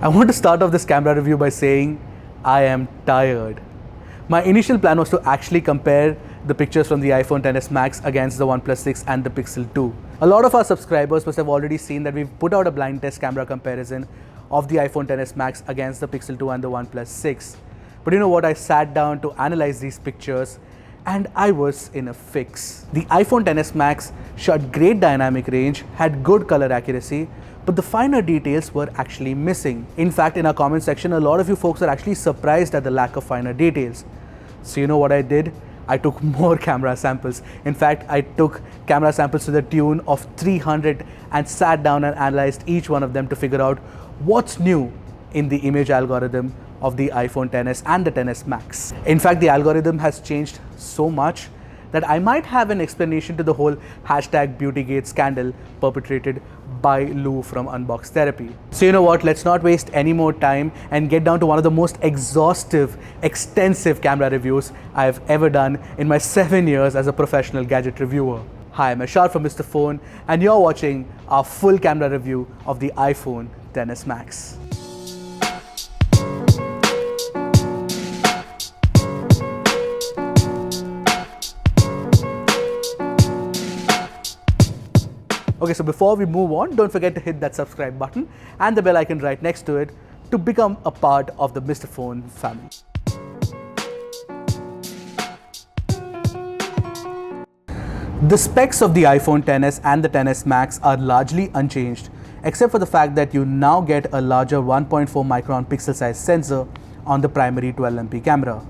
I want to start off this camera review by saying I am tired. My initial plan was to actually compare the pictures from the iPhone XS Max against the OnePlus 6 and the Pixel 2. A lot of our subscribers must have already seen that we've put out a blind test camera comparison of the iPhone XS Max against the Pixel 2 and the OnePlus 6. But you know what, I sat down to analyze these pictures and I was in a fix. The iPhone XS Max shot great dynamic range, had good color accuracy, but the finer details were actually missing. In fact, in our comment section, a lot of you folks are actually surprised at the lack of finer details. So you know what I did? I took more camera samples. In fact, I took camera samples to the tune of 300 and sat down and analyzed each one of them to figure out what's new in the image algorithm of the iPhone XS and the XS Max. In fact, the algorithm has changed so much that I might have an explanation to the whole #BeautyGate scandal perpetrated by Lou from Unbox Therapy. So you know what, let's not waste any more time and get down to one of the most exhaustive, extensive camera reviews I've ever done in my 7 years as a professional gadget reviewer. Hi, I'm Ershad from Mr. Phone and you're watching our full camera review of the iPhone XS Max. Okay, so before we move on, don't forget to hit that subscribe button and the bell icon right next to it to become a part of the Mr. Phone family. The specs of the iPhone XS and the XS Max are largely unchanged, except for the fact that you now get a larger 1.4 micron pixel size sensor on the primary 12MP camera.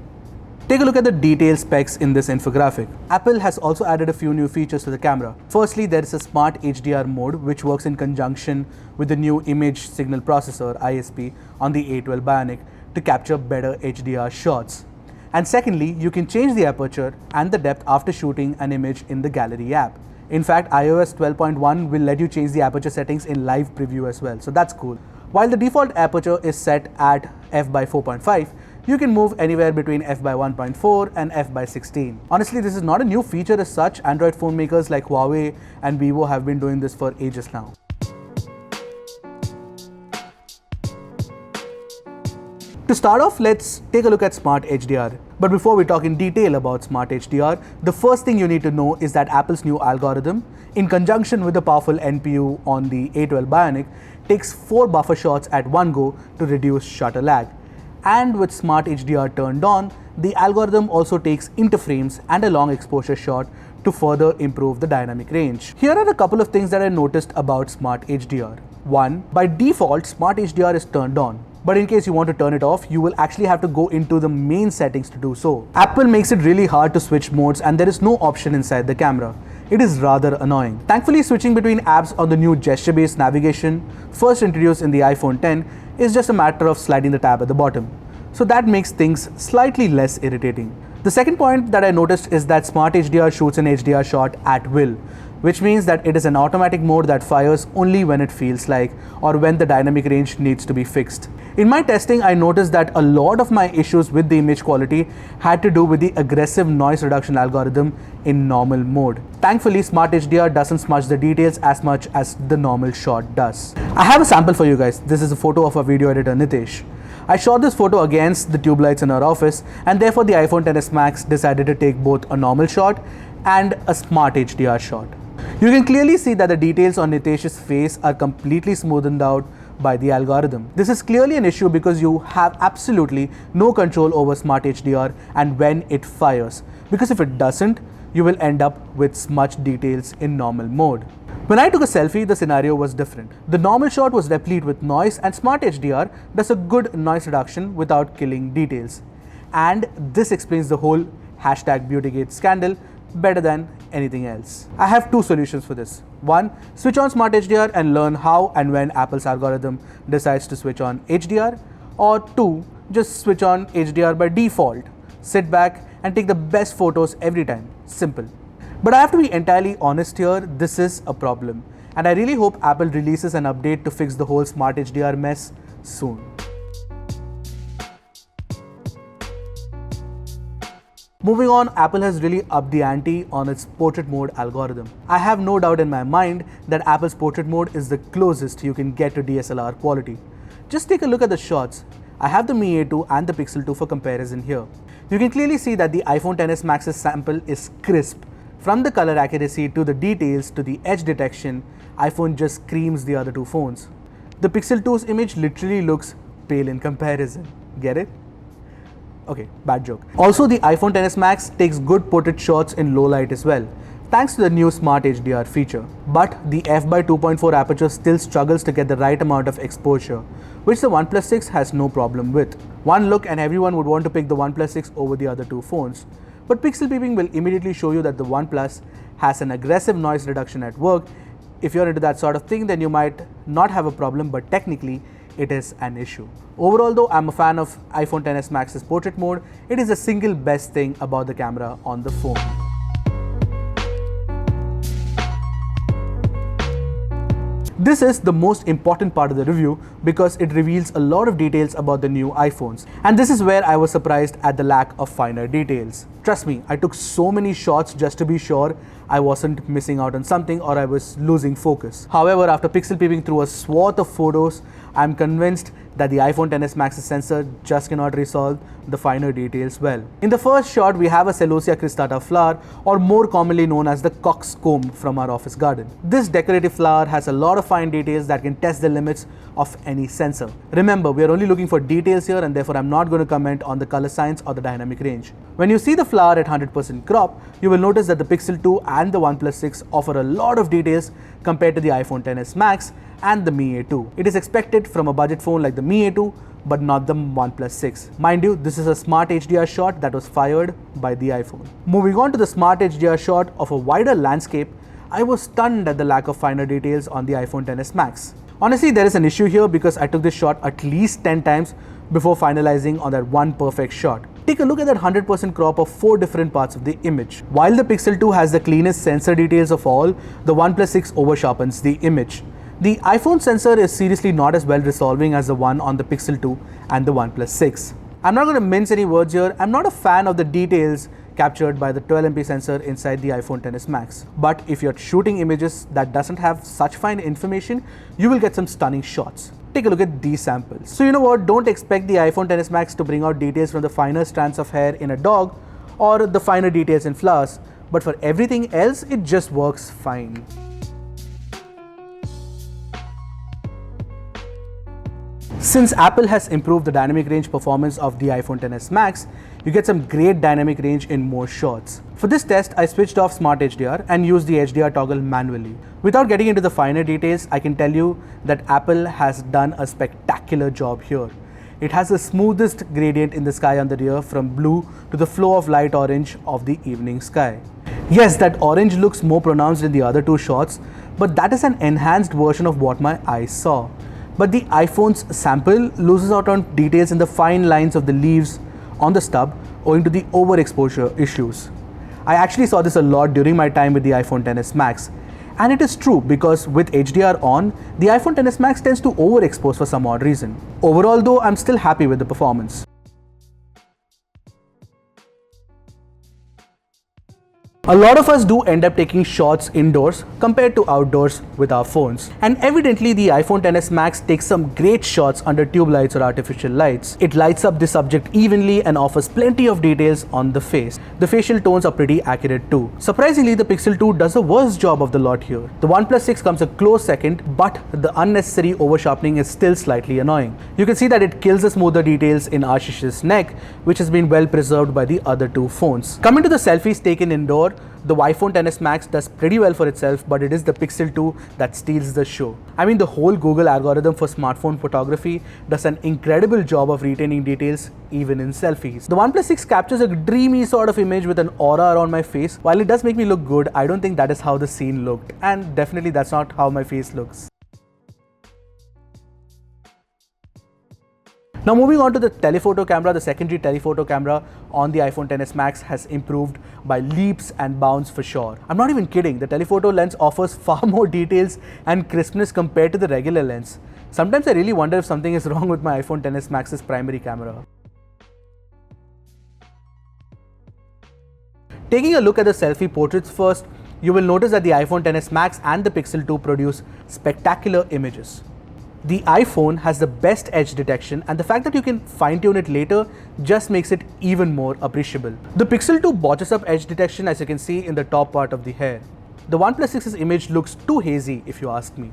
Take a look at the detailed specs in this infographic. Apple has also added a few new features to the camera. Firstly, there is a Smart HDR mode which works in conjunction with the new image signal processor ISP on the A12 Bionic to capture better HDR shots. And secondly, you can change the aperture and the depth after shooting an image in the Gallery app. In fact, iOS 12.1 will let you change the aperture settings in live preview as well, so that's cool. While the default aperture is set at f/4.5, you can move anywhere between f/1.4 and f/16. Honestly, this is not a new feature as such. Android phone makers like Huawei and Vivo have been doing this for ages now. To start off, let's take a look at Smart HDR. But before we talk in detail about Smart HDR, the first thing you need to know is that Apple's new algorithm, in conjunction with the powerful NPU on the A12 Bionic, takes 4 buffer shots at one go to reduce shutter lag. And with Smart HDR turned on, the algorithm also takes interframes and a long exposure shot to further improve the dynamic range. Here are a couple of things that I noticed about Smart HDR. 1. By default, Smart HDR is turned on. But in case you want to turn it off, you will actually have to go into the main settings to do so. Apple makes it really hard to switch modes and there is no option inside the camera. It is rather annoying. Thankfully, switching between apps on the new gesture-based navigation, first introduced in the iPhone X, is just a matter of sliding the tab at the bottom. So that makes things slightly less irritating. The second point that I noticed is that Smart HDR shoots an HDR shot at will, which means that it is an automatic mode that fires only when it feels like or when the dynamic range needs to be fixed. In my testing, I noticed that a lot of my issues with the image quality had to do with the aggressive noise reduction algorithm in normal mode. Thankfully, Smart HDR doesn't smudge the details as much as the normal shot does. I have a sample for you guys. This is a photo of our video editor Nitesh. I shot this photo against the tube lights in our office and therefore the iPhone XS Max decided to take both a normal shot and a Smart HDR shot. You can clearly see that the details on Nitesh's face are completely smoothened out by the algorithm. This is clearly an issue because you have absolutely no control over Smart HDR and when it fires, because if it doesn't, you will end up with smudged details in normal mode. When I took a selfie, the scenario was different. The normal shot was replete with noise and Smart HDR does a good noise reduction without killing details. And this explains the whole #BeautyGate scandal better than anything else. I have two solutions for this. One, switch on Smart HDR and learn how and when Apple's algorithm decides to switch on HDR. Or two, just switch on HDR by default. Sit back and take the best photos every time. Simple. But I have to be entirely honest here, this is a problem. And I really hope Apple releases an update to fix the whole Smart HDR mess soon. Moving on, Apple has really upped the ante on its portrait mode algorithm. I have no doubt in my mind that Apple's portrait mode is the closest you can get to DSLR quality. Just take a look at the shots. I have the Mi A2 and the Pixel 2 for comparison here. You can clearly see that the iPhone XS Max's sample is crisp. From the color accuracy to the details to the edge detection, iPhone just screams the other two phones. The Pixel 2's image literally looks pale in comparison. Get it? Okay, bad joke. Also, the iPhone XS Max takes good portrait shots in low light as well, thanks to the new Smart HDR feature. But the f/2.4 aperture still struggles to get the right amount of exposure, which the OnePlus 6 has no problem with. One look and everyone would want to pick the OnePlus 6 over the other two phones. But pixel peeping will immediately show you that the OnePlus has an aggressive noise reduction at work. If you're into that sort of thing, then you might not have a problem, but technically it is an issue. Overall though, I'm a fan of iPhone XS Max's portrait mode. It is the single best thing about the camera on the phone. This is the most important part of the review because it reveals a lot of details about the new iPhones. And this is where I was surprised at the lack of finer details. Trust me, I took so many shots just to be sure I wasn't missing out on something or I was losing focus. However, after pixel peeping through a swath of photos, I'm convinced that the iPhone XS Max's sensor just cannot resolve the finer details well. In the first shot, we have a Celosia cristata flower, or more commonly known as the coxcomb from our office garden. This decorative flower has a lot of fine details that can test the limits of any sensor. Remember, we are only looking for details here, and therefore I'm not going to comment on the color science or the dynamic range. When you see the flower at 100% crop, you will notice that the Pixel 2 and the OnePlus 6 offer a lot of details compared to the iPhone XS Max and the Mi A2. It is expected from a budget phone like the Mi A2, but not the OnePlus 6. Mind you, this is a Smart HDR shot that was fired by the iPhone. Moving on to the Smart HDR shot of a wider landscape, I was stunned at the lack of finer details on the iPhone XS Max. Honestly, there is an issue here because I took this shot at least 10 times before finalizing on that one perfect shot. Take a look at that 100% crop of 4 different parts of the image. While the Pixel 2 has the cleanest sensor details of all, the OnePlus 6 oversharpens the image. The iPhone sensor is seriously not as well resolving as the one on the Pixel 2 and the OnePlus 6. I'm not going to mince any words here. I'm not a fan of the details captured by the 12MP sensor inside the iPhone XS Max. But if you're shooting images that doesn't have such fine information, you will get some stunning shots. Take a look at these samples. So you know what, don't expect the iPhone XS Max to bring out details from the finer strands of hair in a dog or the finer details in flowers, but for everything else, it just works fine. Since Apple has improved the dynamic range performance of the iPhone XS Max, you get some great dynamic range in more shots. For this test, I switched off Smart HDR and used the HDR toggle manually. Without getting into the finer details, I can tell you that Apple has done a spectacular job here. It has the smoothest gradient in the sky on the rear from blue to the flow of light orange of the evening sky. Yes, that orange looks more pronounced in the other two shots, but that is an enhanced version of what my eyes saw. But the iPhone's sample loses out on details in the fine lines of the leaves on the stub owing to the overexposure issues. I actually saw this a lot during my time with the iPhone XS Max. And it is true because with HDR on, the iPhone XS Max tends to overexpose for some odd reason. Overall though, I'm still happy with the performance. A lot of us do end up taking shots indoors compared to outdoors with our phones. And evidently the iPhone XS Max takes some great shots under tube lights or artificial lights. It lights up the subject evenly and offers plenty of details on the face. The facial tones are pretty accurate too. Surprisingly, the Pixel 2 does the worst job of the lot here. The OnePlus 6 comes a close second, but the unnecessary oversharpening is still slightly annoying. You can see that it kills the smoother details in Ashish's neck, which has been well preserved by the other two phones. Coming to the selfies taken indoor, the iPhone XS Max does pretty well for itself, but it is the Pixel 2 that steals the show. I mean, the whole Google algorithm for smartphone photography does an incredible job of retaining details even in selfies. The OnePlus 6 captures a dreamy sort of image with an aura around my face. While it does make me look good, I don't think that is how the scene looked, and definitely that's not how my face looks. Now moving on to the telephoto camera, the secondary telephoto camera on the iPhone XS Max has improved by leaps and bounds for sure. I'm not even kidding, the telephoto lens offers far more details and crispness compared to the regular lens. Sometimes I really wonder if something is wrong with my iPhone XS Max's primary camera. Taking a look at the selfie portraits first, you will notice that the iPhone XS Max and the Pixel 2 produce spectacular images. The iPhone has the best edge detection, and the fact that you can fine-tune it later just makes it even more appreciable. The Pixel 2 botches up edge detection, as you can see in the top part of the hair. The OnePlus 6's image looks too hazy if you ask me.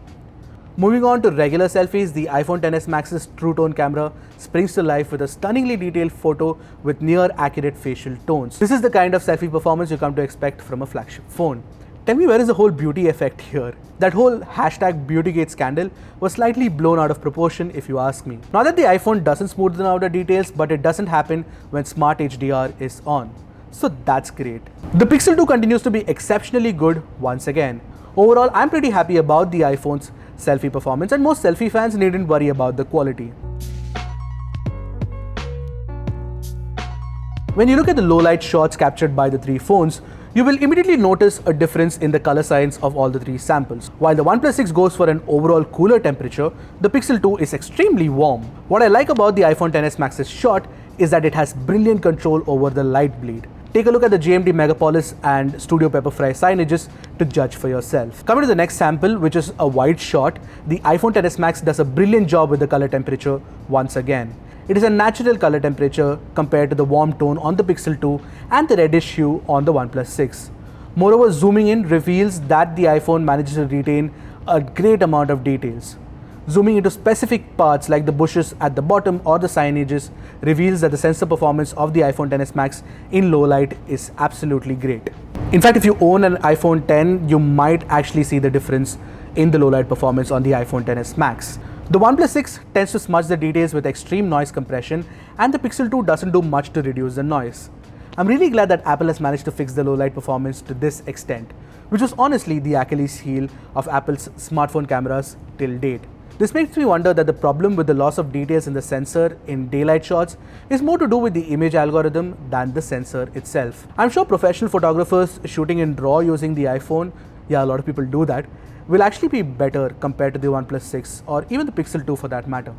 Moving on to regular selfies, the iPhone XS Max's True Tone camera springs to life with a stunningly detailed photo with near accurate facial tones. This is the kind of selfie performance you come to expect from a flagship phone. Tell me, where is the whole beauty effect here? That whole hashtag Beautygate scandal was slightly blown out of proportion if you ask me. Not that the iPhone doesn't smoothen out the details, but it doesn't happen when Smart HDR is on. So that's great. The Pixel 2 continues to be exceptionally good once again. Overall, I'm pretty happy about the iPhone's selfie performance, and most selfie fans needn't worry about the quality. When you look at the low light shots captured by the three phones, you will immediately notice a difference in the color science of all the three samples. While the OnePlus 6 goes for an overall cooler temperature, the Pixel 2 is extremely warm. What I like about the iPhone XS Max's shot is that it has brilliant control over the light bleed. Take a look at the JMD Megapolis and Studio Pepperfry signages to judge for yourself. Coming to the next sample, which is a wide shot, the iPhone XS Max does a brilliant job with the color temperature once again. It is a natural color temperature compared to the warm tone on the Pixel 2 and the reddish hue on the OnePlus 6. Moreover, zooming in reveals that the iPhone manages to retain a great amount of details. Zooming into specific parts like the bushes at the bottom or the signages reveals that the sensor performance of the iPhone XS Max in low light is absolutely great. In fact, if you own an iPhone 10, you might actually see the difference in the low light performance on the iPhone XS Max. The OnePlus 6 tends to smudge the details with extreme noise compression, and the Pixel 2 doesn't do much to reduce the noise. I'm really glad that Apple has managed to fix the low light performance to this extent, which was honestly the Achilles heel of Apple's smartphone cameras till date. This makes me wonder that the problem with the loss of details in the sensor in daylight shots is more to do with the image algorithm than the sensor itself. I'm sure professional photographers shooting in RAW using the iPhone, yeah, a lot of people do that, will actually be better compared to the OnePlus 6 or even the Pixel 2 for that matter.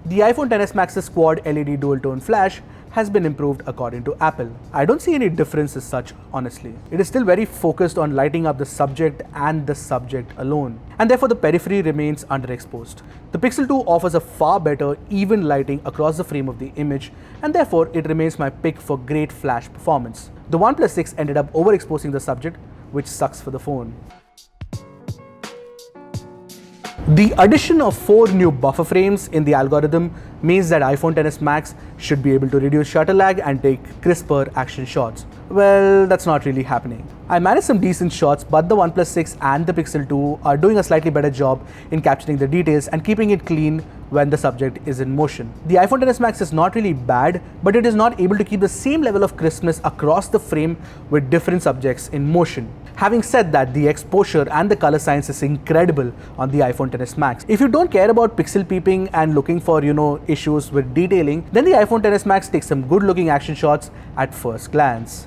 The iPhone XS Max's quad LED dual tone flash has been improved according to Apple. I don't see any difference as such, honestly. It is still very focused on lighting up the subject and the subject alone, and therefore the periphery remains underexposed. The Pixel 2 offers a far better even lighting across the frame of the image, and therefore it remains my pick for great flash performance. The OnePlus 6 ended up overexposing the subject, which sucks for the phone. The addition of 4 new buffer frames in the algorithm means that iPhone XS Max should be able to reduce shutter lag and take crisper action shots. Well, that's not really happening. I managed some decent shots, but the OnePlus 6 and the Pixel 2 are doing a slightly better job in capturing the details and keeping it clean when the subject is in motion. The iPhone XS Max is not really bad, but it is not able to keep the same level of crispness across the frame with different subjects in motion. Having said that, the exposure and the color science is incredible on the iPhone XS Max. If you don't care about pixel peeping and looking for, issues with detailing, then the iPhone XS Max takes some good looking action shots at first glance.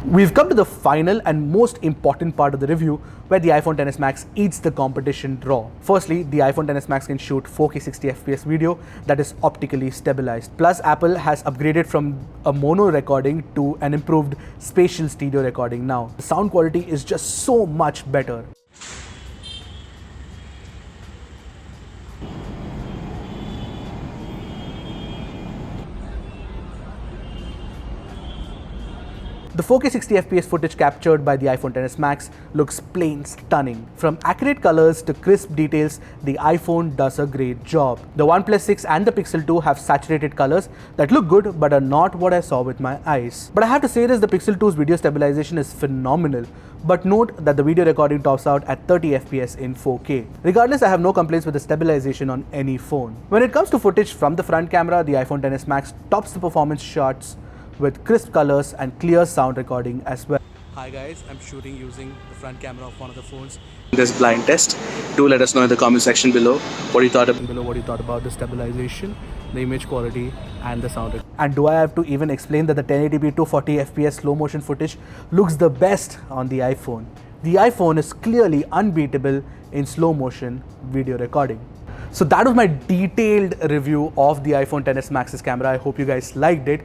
We've come to the final and most important part of the review, where the iPhone XS Max eats the competition raw. Firstly, the iPhone XS Max can shoot 4K 60fps video that is optically stabilized. Plus, Apple has upgraded from a mono recording to an improved spatial stereo recording now. The sound quality is just so much better. The 4K 60fps footage captured by the iPhone XS Max looks plain stunning. From accurate colors to crisp details, the iPhone does a great job. The OnePlus 6 and the Pixel 2 have saturated colors that look good but are not what I saw with my eyes. But I have to say this, the Pixel 2's video stabilization is phenomenal. But note that the video recording tops out at 30fps in 4K. Regardless, I have no complaints with the stabilization on any phone. When it comes to footage from the front camera, the iPhone XS Max tops the performance shots with crisp colors and clear sound recording as well. Hi guys, I'm shooting using the front camera of one of the phones. This blind test. Do let us know in the comment section below what you thought about the stabilization, the image quality and the sound. And do I have to even explain that the 1080p 240fps slow motion footage looks the best on the iPhone? The iPhone is clearly unbeatable in slow motion video recording. So that was my detailed review of the iPhone XS Max's camera. I hope you guys liked it.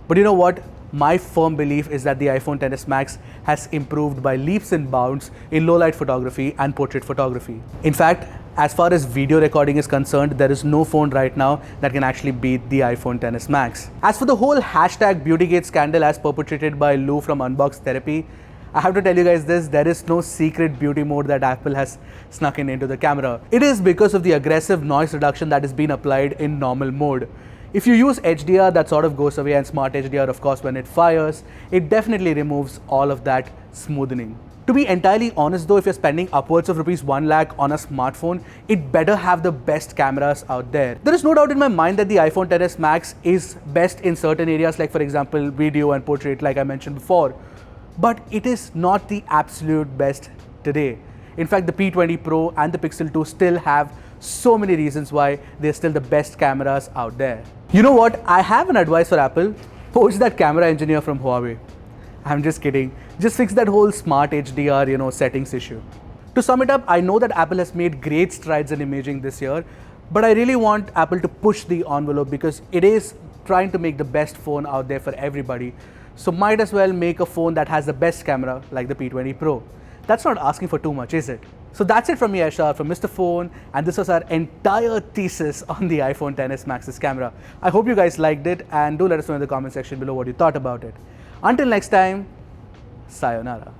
But you know what? my firm belief is that the iPhone XS Max has improved by leaps and bounds in low light photography and portrait photography. In fact, as far as video recording is concerned, there is no phone right now that can actually beat the iPhone XS Max. As for the whole hashtag Beautygate scandal as perpetrated by Lou from Unbox Therapy, I have to tell you guys this, there is no secret beauty mode that Apple has snuck in into the camera. It is because of the aggressive noise reduction that has been applied in normal mode. If you use HDR, that sort of goes away, and Smart HDR, of course, when it fires, it definitely removes all of that smoothing. To be entirely honest though, if you're spending upwards of ₹1 lakh on a smartphone, it better have the best cameras out there. There is no doubt in my mind that the iPhone XS Max is best in certain areas, like for example, video and portrait, like I mentioned before. But it is not the absolute best today. In fact, the P20 Pro and the Pixel 2 still have so many reasons why they're still the best cameras out there. You know what? I have an advice for Apple. Poach that camera engineer from Huawei. I'm just kidding. Just fix that whole Smart HDR, settings issue. To sum it up, I know that Apple has made great strides in imaging this year, but I really want Apple to push the envelope because it is trying to make the best phone out there for everybody. So might as well make a phone that has the best camera like the P20 Pro. That's not asking for too much, is it? So that's it from me, Ershad, from Mr. Phone, and this was our entire thesis on the iPhone XS Max's camera. I hope you guys liked it, and do let us know in the comment section below what you thought about it. Until next time, sayonara.